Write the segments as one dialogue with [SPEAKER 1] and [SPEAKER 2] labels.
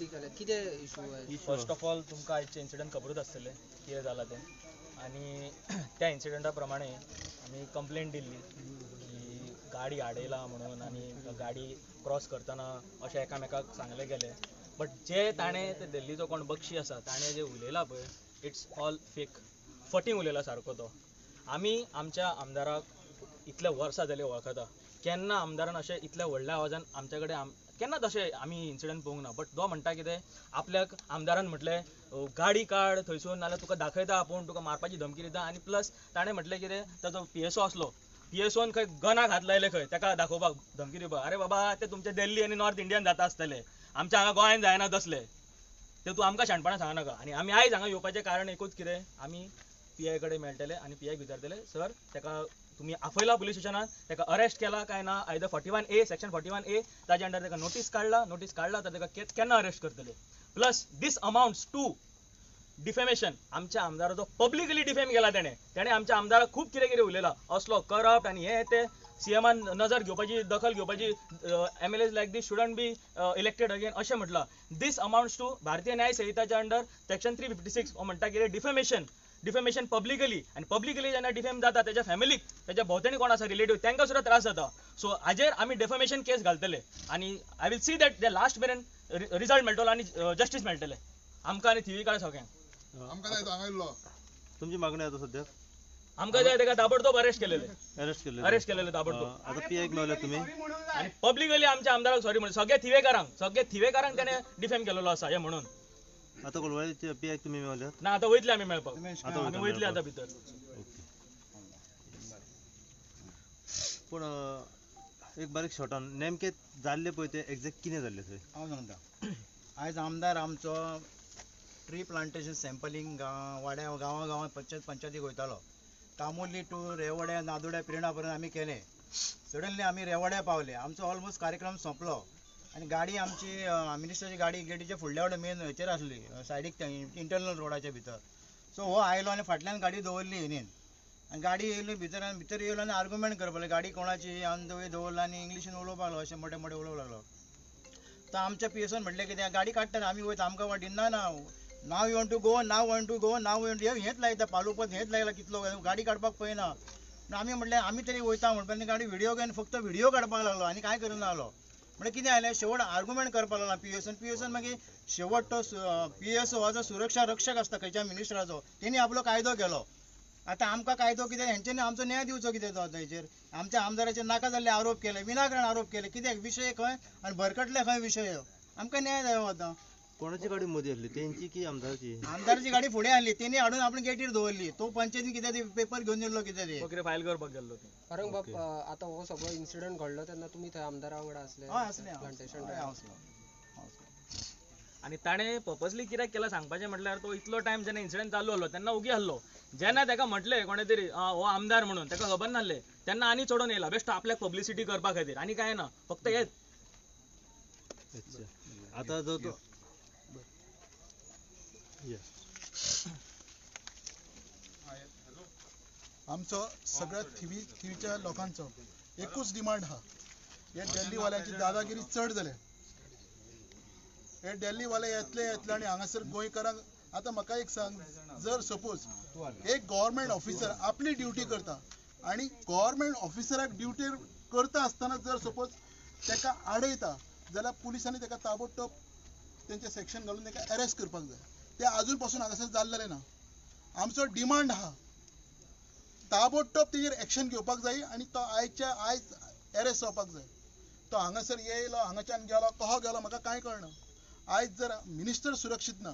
[SPEAKER 1] First of all तुमकां आयचे incident खबरूच आसतले कितें जाला तें आनी त्या इन्सिडंटा प्रमाणे आमी कंप्लेंट दिल्ली की गाडी आडयला म्हणून आनी गाडी क्रॉस करतना अशें एकामेकाक सांगले गेले बट जे ताणें ते दिल्लीचो कोण बक्षी आसा ताणें जे उलयला पळय इट्स ऑल फेक फटींग उलयला सारको तो आमी आमच्या आमदाराक इतले वर्सां जाली वळखता केन्ना आमदारान अशें इतल्या व्हडल्या आवाजान आमच्या कडेन केन्ना तशें आमी इन्सिडंट पळोवंक ना बट तो म्हणटा कितें आपल्याक आमदारान म्हटलें गाडी काड थंयसून नाल्यार तुका दाखयता आपूण तुका मारपाची धमकी दिता आनी प्लस ताणें म्हटलें कितें ताजो PSO आसलो PSOन खंय गनाक हात लायले खंय ताका दाखोवपाक धमकी दिवपाक अरे बाबा ते तुमचे दिल्ली आनी नॉर्थ इंडियन जाता आसतले आमच्या हांगा गोंयान जायना तसले ते तूं आमकां शाणपणां सांगनाका आनी आमी आयज हांगा येवपाचें कारण एकूच कितें आमी PI कडेन मेळटले आनी PI विचारतले सर ताका तुम्ही आफयला पुलीस स्टेशनात ताका अरेस्ट केला काय ना आयदर 41A सेक्शन 41A ताजे अंडर ताका नोटीस काढला तर ताका केन्ना अरेस्ट करतले plus this amounts to defamation आमच्या आमदाराचो पब्लिकली डिफेम केला तेणे आमच्या आमदाराक खूब कितें कितें उलयला असलो करप्ट आनी हे ते CMान नजर घेवपाची दखल घेवपाची MLAs like this shouldn't be elected again अशें म्हटलां दीस अमाउंट्स टू भारतीय न्याय संहिताच्या अंडर सेक्शन 356 हो म्हणटा कितें डिफेमेशन पब्लिकली आनी पब्लिकली जेन्ना डिफेम जाता त्याच्या फॅमिलीक त्याच्या भोवतणी कोण आसा रिलेटिव्ह तांकां सुद्दां त्रास जाता सो हाजेर आमी डेफेमेशन केस घालतले आनी I will see that the last मेरेन रिजल्ट मेळटलो आनी जस्टीस मेळटले आमकां आनी थिवीकार सगळ्यांक
[SPEAKER 2] आमकां जाय हांगा
[SPEAKER 3] तुमची मागणी आता सध्या
[SPEAKER 1] आमकां जाय ताका ताबडतोब अरेस्ट केलेले ताबडतोब
[SPEAKER 3] आता PI मेळ्ळ्या तुम्ही
[SPEAKER 1] आनी पब्लिकली आमच्या आमदाराक सॉरी म्हणून सगळे थिवेकारांक ताणें डिफेम केलेलो आसा हे म्हणून
[SPEAKER 3] आता कोलवाडीचे PI तुम्ही मेळ्ळ्यात
[SPEAKER 1] ना आता वयतले आमी मेळपाक आमी वयतले आता भितर
[SPEAKER 3] पूण एक बारीक शॉर्टान नेमके जाल्ले पळय ते एक्झॅक्ट कितें जाल्ले थंय
[SPEAKER 4] हांव सांगता आयज आमदार आमचो ट्री प्लांटेशन सॅम्पलिंग गांवां पंचायतीक वयतालो तामुर्ली टू रेवड्या नादोड्या पिरणा पर्यंत आमी केलें सडनली आमी रेवड्या पावले आमचो ऑलमोस्ट कार्यक्रम सोंपलो आनी गाडी आमची मिनिस्टराची गाडी गेटीच्या फुडल्या वडे मेन हेचेर आसली सायडीक इंटरनल रोडाच्या भितर सो हो आयलो आनी फाटल्यान गाडी दवरली हेणीन आनी गाडी येयली भितर येयलो आनी आर्ग्युमेंट करपाक लागलो गाडी कोणाची आनी दवरला आनी इंग्लिशीन उलोवपाक लागलो अशें मोठे उलोवंक लागलो तर आमच्या PSOन म्हटलें कितें गाडी काडटा आमी वयता आमकां वाटिना ना नाव यू वॉन्ट टू गो हेंच लायता पालोपत हेंच लायला कितलो गाडी काडपाक पळयना आमी म्हटलें आमी तरी वयता म्हणपाक गाडी व्हिडिओ घेवन फक्त व्हिडिओ काडपाक लागलो आनी कांय करना जालो म्हणजे कितें जालें शेवट आर्ग्युमेंट करपाक लागला PSOन मागीर शेवट तो PSO हो जो सुरक्षा रक्षक आसता खंयच्या मिनिस्टराचो तेणी आपलो कायदो केलो आतां आमकां कायदो कितें हेंच्यांनी आमचो न्याय दिवचो कितें तो थंयचेर आमच्या आमदाराचेर नाका जाल्ले आरोप केले विनाकारण आरोप केले कित्याक विशय खंय आनी भरकटले खंय विशय आमकां न्याय जायो आतां
[SPEAKER 3] कोणाची गाडी मदीं आसली तेंची की
[SPEAKER 4] आमदाराची गाडी फुडें आसली तेणी हाडून आपण गेटीर दवरली तो पंचायतीन कितें ती पेपर घेवन येयल्लो कितें
[SPEAKER 1] फायल करपाक गेल्लो
[SPEAKER 5] कारण बाब आता हो सगळो इन्सिडेंट घडलो तेन्ना तुम्ही थंय आमदारा वांगडा आसले
[SPEAKER 4] हय आसले
[SPEAKER 5] प्लांटेशन
[SPEAKER 1] आनी ताणें पर्पजली कित्याक केला सांगपाचें म्हटल्यार तो इतलो टायम जेन्ना इन्सिडंट चालू आसलो तेन्ना उगी आसलो जेन्ना ताका म्हटलें कोणे तरी हो आमदार म्हणून ताका खबर नासलें तेन्ना आनी चडोवन येयला बेश्टो आपल्याक पब्लिसिटी करपा खातीर आनी कांय ना फक्त हेच
[SPEAKER 3] आता जो तो
[SPEAKER 2] आमचो सगळ्या थिवीच्या लोकांचो एकूच डिमांड हा हे दिल्लीवाल्यांची दादागिरी चड जाल्या हे दिल्लीवाले येतले आनी हांगासर गोंयकारांक आतां म्हाका एक सांग जर सपोज एक गव्हर्मेंट ऑफिसर आपली ड्युटी करता आनी गव्हर्मेंट ऑफिसराक ड्युटी करता आसतना जर सपोज ताका आडयता जाल्यार पुलिसांनी ताका ताबडतोब तेंचे सेक्शन घालून ताका अरेस्ट करपाक जाय ते अजून पासून हांगासर जाल्लें ना आमचो डिमांड आहा ताबडतोब तेजेर एक्शन घेवपाक जाय आनी तो आयज अरेस्ट जावपाक जाय तो हांगासर येयलो हांगाच्यान गेलो कहो गेलो म्हाका कांय कळना आयज जर मिनिस्टर सुरक्षीत ना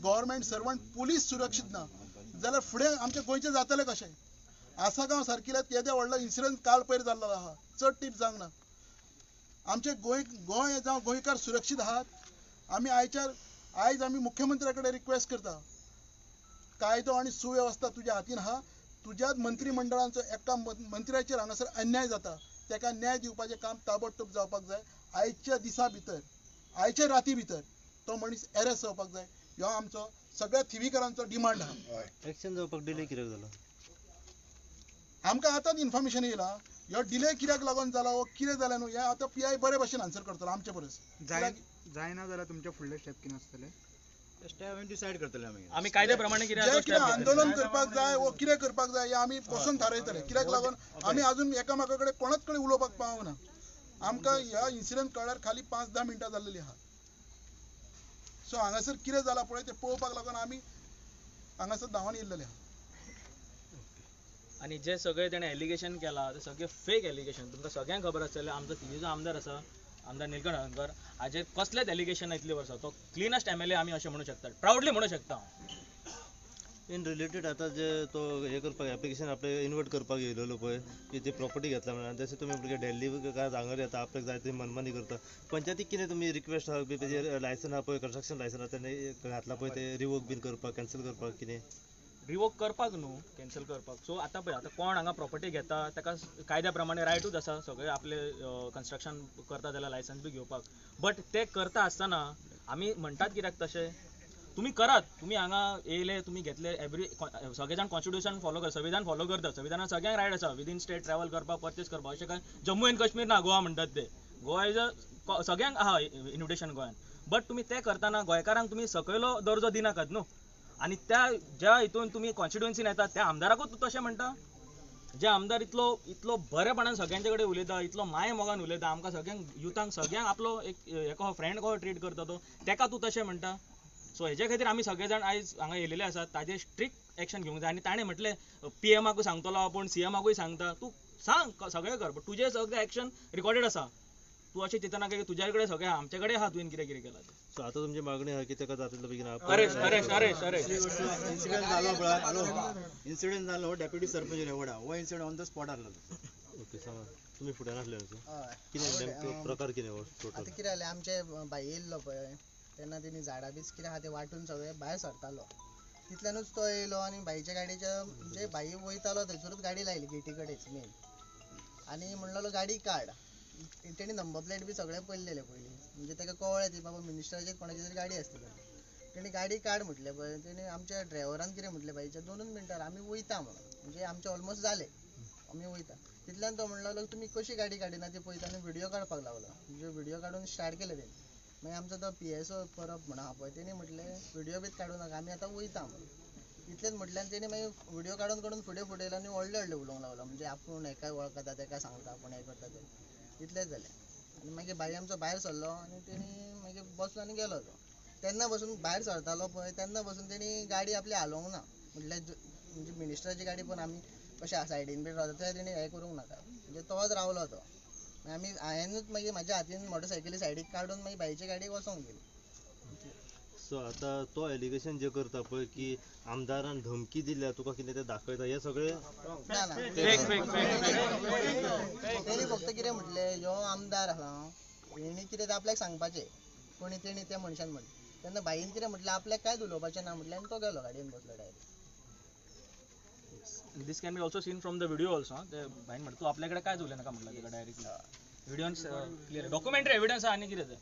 [SPEAKER 2] गव्हर्मेंट सर्वंट पुलीस सुरक्षीत ना जाल्यार फुडें आमचें गोंयचें जातलें कशें आसागांव सारकिल्ल्या येदे व्हडलो इन्सिडंट काल पयर जाल्लो आहा चड टीप जावंक ना आमचे गोंय जावं गोंयकार सुरक्षीत आहात आमी आयज आमी मुख्यमंत्र्या कडेन रिक्वेस्ट करता कायदो आनी सुवेवस्था तुज्या हातीन आहा तुज्याच मंत्रिमंडळाचो एका मंत्र्याचेर हांगासर अन्याय जाता ताका न्याय दिवपाचें काम ताबडतोब जावपाक जाय आयच्या दिसा भितर आयच्या राती भितर तो मनीस अरेस्ट जावपाक जाय ह्यो आमचो सगळ्या थिवीकारांचो डिमांड आहा
[SPEAKER 3] एक्शन जावपाक डिले कित्याक जालो
[SPEAKER 2] आमकां आतांच इन्फॉर्मेशन येयला ह्यो डिले कित्याक लागून जाला हो कितें जालें न्हू हें आतां PI बरे भशेन आन्सर करतलो आमचे परस
[SPEAKER 6] जायना जाल्यार तुमचे फुडले स्टेप कितें आसतले
[SPEAKER 4] स्टेप आमी डिसायड करतले
[SPEAKER 1] आमी कायद्या प्रमाणे कितें
[SPEAKER 2] जे
[SPEAKER 1] आसा
[SPEAKER 2] कितें आंदोलन करपाक जाय वो कितें करपाक जाय हें आमी बसून थारयतले कित्याक लागून आमी आजून एकामेका कडेन कोणाच कडेन उलोवपाक पावना आमकां ह्या इन्सिडंट कळ्यार खाली 5-10 मिनटां जाल्लेली आहा सो हांगासर कितें जालां पळय तें पळोवपाक लागून आमी हांगासर धांवन येयल्लेले आहा
[SPEAKER 1] आणि जे सगळे तेणे एलिगेशन केला ते सगळे फेक एलिगेशन तुमकां सगळ्यांक खबर आसतलें आमचो तिवीचो आमदार आसा आमदार निलकंठ हळर्णकर हाजे कसलेच एलिगेशन इतली वर्सां तो क्लिनस्ट MLA आमी अशें म्हणू शकता प्राउडली म्हणू शकता
[SPEAKER 3] इन रिलेटेड आता जे तो हे करपाक एप्लिकेशन आपले इन्वर्ट करपाक येयलेलो पळय की ती प्रॉपर्टी घेतला म्हणून जशें तुमी म्हणजे दिल्ली काय हांगर येता आपल्याक जाय ती मनमानी करता पंचायतीक कितें तुमी रिक्वेस्ट आहा बी तेजेर लायसन आहा पळय कन्स्ट्रक्शन लायसन आहा तेणे घातला पळय ते रिवोक बीन करपाक कॅन्सल करपाक कितें
[SPEAKER 1] रिवोक करपाक न्हू कॅन्सल करपाक सो आतां पळय आतां कोण हांगा प्रॉपर्टी घेता ताका कायद्या प्रमाणे रायटूच आसा सगळे आपले कन्स्ट्रक्शन करता जाल्यार लायसन्स बी घेवपाक बट ते करता आसतना आमी म्हणटात कित्याक तशें तुम्ही करात तुम्ही हांगा येयले तुम्ही घेतले सगळे जाण कॉन्स्टिट्यूशन फॉलो करता संविधान फॉलो करता संविधानात सगळ्यांक रायट आसा विदीन स्टेट ट्रॅव्हल करपाक परचेस करपाक अशें काय जम्मू एंड काश्मीर ना गोवा म्हणटात ते गोवा इज अ सगळ्यांक आहा इन्विटेशन गोंयान बट तुम्ही ते करताना गोंयकारांक तुम्ही सकयलो दर्जो दिनाकात न्हू आणि त्या ज्या हितून तुम्ही कॉन्स्टिट्युएन्सीन येता त्या आमदाराकूच तशें म्हणटा जे आमदार इतलो बरेपणान सगळ्यांचे कडेन उलयता इतलो माये मोगान उलयता आमकां सगळ्यांक युथांक सगळ्यांक आपलो एक एको फ्रेंड कसो ट्रीट करता तो तेका तूं तशें म्हणटा सो हेजे खातीर आमी सगळे जाण आयज हांगा येयलेले आसात ताजेर स्ट्रिक्ट एक्शन घेवंक जाय आनी ताणें म्हटलें PMकूय सांगतलो आपूण CMकूय सांगता तूं सांग सगळें कर बट तुजें सगळें एक्शन रिकॉर्डेड आसा तूं अशें चिंतना की तुज्या कडेन सगळें आमचे कडेन आहा तुवें कितें कितें केलां
[SPEAKER 3] सो आतां तुमची मागणी आहा की तेका जातलो बेगीन
[SPEAKER 4] इन्सिडेंट जालो पळय इन्सिडेंट जालो डेप्युटी सरपंच रेवडा हो इन्सिडेंट ऑन द स्पॉट आसलो
[SPEAKER 3] ओके सांगा तुमी फुड्यान आसले कितें नेमको प्रकार कितें हो टोटल
[SPEAKER 7] आतां कितें जालें आमचे बाई येयल्लो पळय तेन्ना तेणी झाडां बीज कितें आहा तें वाटून सगळें भायर सरतालो तितल्यानूच तो येयलो आनी बाईच्या गाडयेच्या म्हणजे बाई वयतालो थंयसरूच गाडी लायली गेटी कडेच मेन आनी म्हणलेलो गाडी काड तेणी नंबर प्लेट बी सगळें पयलेलें पयलीं म्हणजे तेका कळ्ळें ती बाबा मिनिस्टराची कोणाची तरी गाडी आसतली तेणी गाडी काड म्हटलें पळय तेणी आमच्या ड्रायव्हरान कितें म्हटलें बाईच्या 2 मिनटार आमी वयता म्हणून म्हणजे आमचें ऑलमोस्ट जालें आमी वयता तितल्यान तो म्हणलेलो तुमी कशी गाडी काडिना ती पळयता आनी व्हिडिओ काडपाक लागलो म्हणजे व्हिडिओ काडून स्टार्ट केलें तेणी मागीर आमचो तो PSO परब म्हणून आहा पळय तेणी म्हटलें व्हिडिओ बीत काडूं नाका आमी आतां वयता म्हणून इतलेंच म्हटल्यार तेणी मागीर व्हिडिओ काडून फुडें फुटयलो आनी व्हडलें उलोवंक लागलो म्हणजे आपूण हेका वळखता तेका सांगता आपूण हें करता तें इतलेंच जालें आनी मागीर बाई आमचो भायर सरलो आनी तेणी मागीर बसलो आनी गेलो तो तेन्ना बसून भायर सरतालो पळय तेन्ना बसून तेणी गाडी आपली हालोवंक ना म्हटल्यार म्हणजे मिनिस्टराची गाडी पण आमी कशें सायडीन बीन रावता तें तेणी हें करूंक नाका म्हणजे तोच रावलो तो आमी हांवेंनूच मागीर म्हाज्या हातीन मोटरसायकली सायडीक काडून मागीर बाईचे गाडयेक वचोंक गेली
[SPEAKER 3] सो आतां तो एलिगेशन जे करता पळय की आमदारान धमकी दिल्या तुका कितें तें दाखयता हे सगळें
[SPEAKER 7] ना ना तेणी फक्त कितें म्हटलें ह्यो आमदार आहा हेणी कितें तें आपल्याक सांगपाचें कोणी तेणी त्या मनशान म्हटलें तेन्ना बाईन कितें म्हटलें आपल्याक कांयच उलोवपाचें ना म्हटलें आनी तो गेलो गाडयेन बसलो direct
[SPEAKER 1] this can be also seen from the video also ते भाईन म्हणटा तूं आपल्या कडेन कांयच उलय नाका म्हटलं तेका डायरेक्टली व्हिडिओन क्लियर डॉक्युमेंटरी एविडन्स आहा आनी कितें तें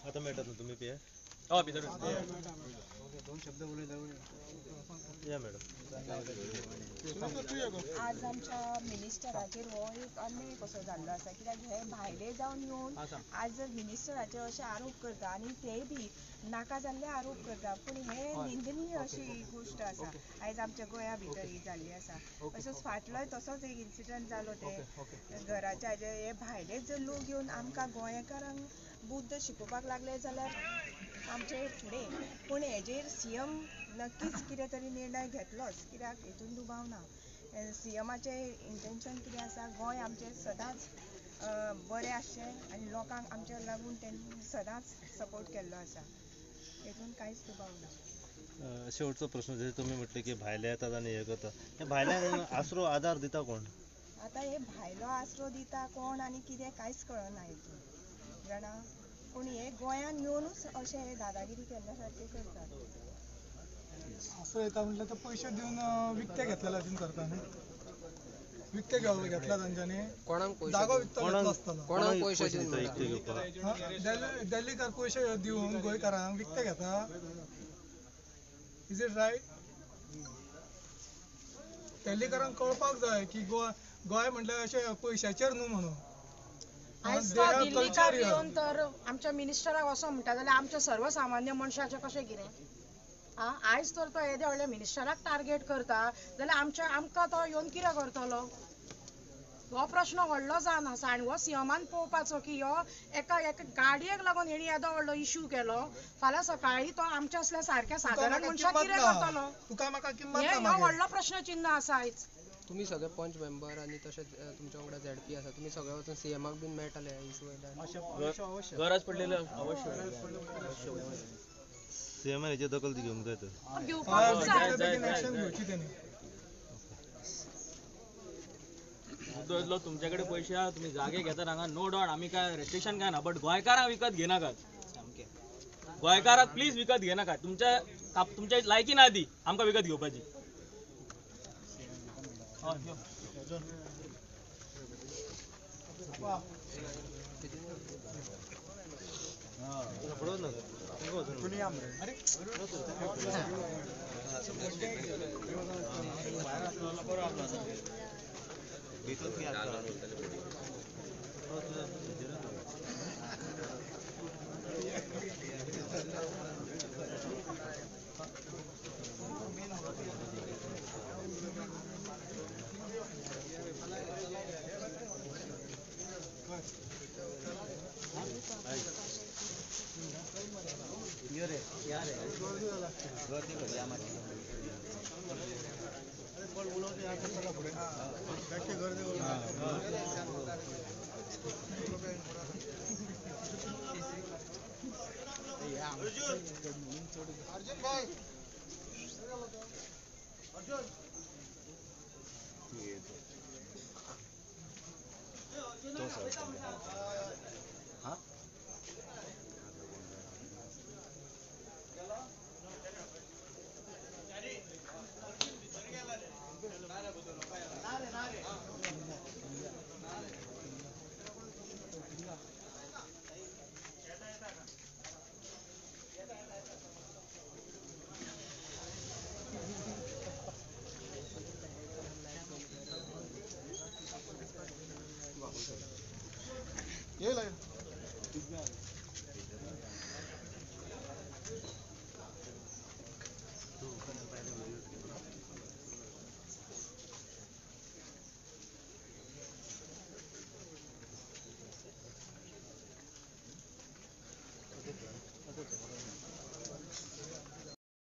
[SPEAKER 3] आतां मेळटात न्हू तुमी PI
[SPEAKER 1] हय भितर
[SPEAKER 6] दोन शब्द उलयता
[SPEAKER 3] या मॅडम
[SPEAKER 8] आज आमच्या मिनिस्टराचेर हो एक अन्याय कसो जाल्लो आसा कित्याक हे भायले जावन येवन आज मिनिस्टराचेर अशे आरोप करता आनी तेय बी नाका जाल्ले आरोप करता पूण हे निंदनीय अशी गोश्ट आसा आयज आमच्या गोंया भितर ही जाल्ली आसा तसोच फाटलोय तसोच एक इन्सिडंट जालो ते घराच्या हाजे हे भायले जर लोक येवन आमकां गोंयकारांक बुद्ध शिकोवपाक लागले जाल्यार आमचे फुडें पूण हेजेर CM नक्कीच कितें तरी निर्णय घेतलोच कित्याक हितून दुबाव ना CMाचें इंटेंशन कितें आसा गोंय आमचें सदांच बरें आसचें आनी लोकांक आमच्या लागून तेणी सदांच सपोर्ट केल्लो आसा हितून कांयच दुबाव ना
[SPEAKER 3] शेवटचो प्रश्न जशें तुमी म्हटलें की भायले येतात आनी हें करता हे भायल्यांक आसरो आदार दिता कोण
[SPEAKER 8] आतां हे भायलो आसरो दिता कोण आनी कितें कांयच कळना हितून जाणा पूण हे गोंयान येवनूच अशें दादागिरी केल्ल्या सारके करतात
[SPEAKER 6] असं येता म्हटलं तर पैसे देऊन विकते घेतलेला अजून करता न्ही विकते घेतला तांच्यानी जागो विकतो घेतलो आसतलो
[SPEAKER 5] कोणाक पैसे दिवन
[SPEAKER 6] दिल्लीकार पैसे दिवन गोंयकारांक विकते घेता इज इट राईट? दिल्लीकरांक कळपाक जाय की गोंय म्हटल्यार अशें पयशाचेर न्हू म्हणून.
[SPEAKER 9] आयज
[SPEAKER 6] They have
[SPEAKER 9] दिल्लीकार
[SPEAKER 6] culture here.
[SPEAKER 9] येवन तर आमच्या मिनिस्टराक असो म्हणटा जाल्यार आमच्या सर्वसामान्य मनशाचें कशें कितें? आयज तर तो येदे व्हडल्या मिनिस्टराक टार्गेट करता जाल्यार आमकां तो येवन कितें करतलो? हो प्रश्न व्हडलो जावन आसा आनी हो सीएमान पळोवपाचो की ह्यो एका गाडयेक लागून हेणी येदो व्हडलो इश्यू केलो. फाल्यां सकाळी तो आमच्या असल्या सारक्या सादारण मनशाक कितें करतलो?
[SPEAKER 6] तुका म्हाका किंमत
[SPEAKER 9] हे
[SPEAKER 6] ना
[SPEAKER 9] हो व्हडलो प्रश्न चिन्ह आसा आयज.
[SPEAKER 5] तुम्ही सगळे पंच मेंबर आणि तशेंच तुमच्या वांगडा झेडपी आसा, तुम्ही सगळे वचून सीएमाक बीन मेळटले ह्या इशू वयल्यान.
[SPEAKER 1] गरज पडलेली अवश्य
[SPEAKER 3] सीएमान हेची दखल ती घेवंक जाय तर.
[SPEAKER 9] घेवपाकूच जाय.
[SPEAKER 6] ऍक्शन घेवची तेणी.
[SPEAKER 1] मुद्दो इतलो तुमच्याकडे पैसे आहा, तुम्ही जागे घेतात हांगा नो डाउट, आम्ही काय रेस्ट्रिक्शन काय ना, बट गोंयकारांक विकत घेनाकात. गोंयकाराक प्लीज विकत घेनाकात. तुमच्या लायकी ना ती आमकां विकत घेवपाची.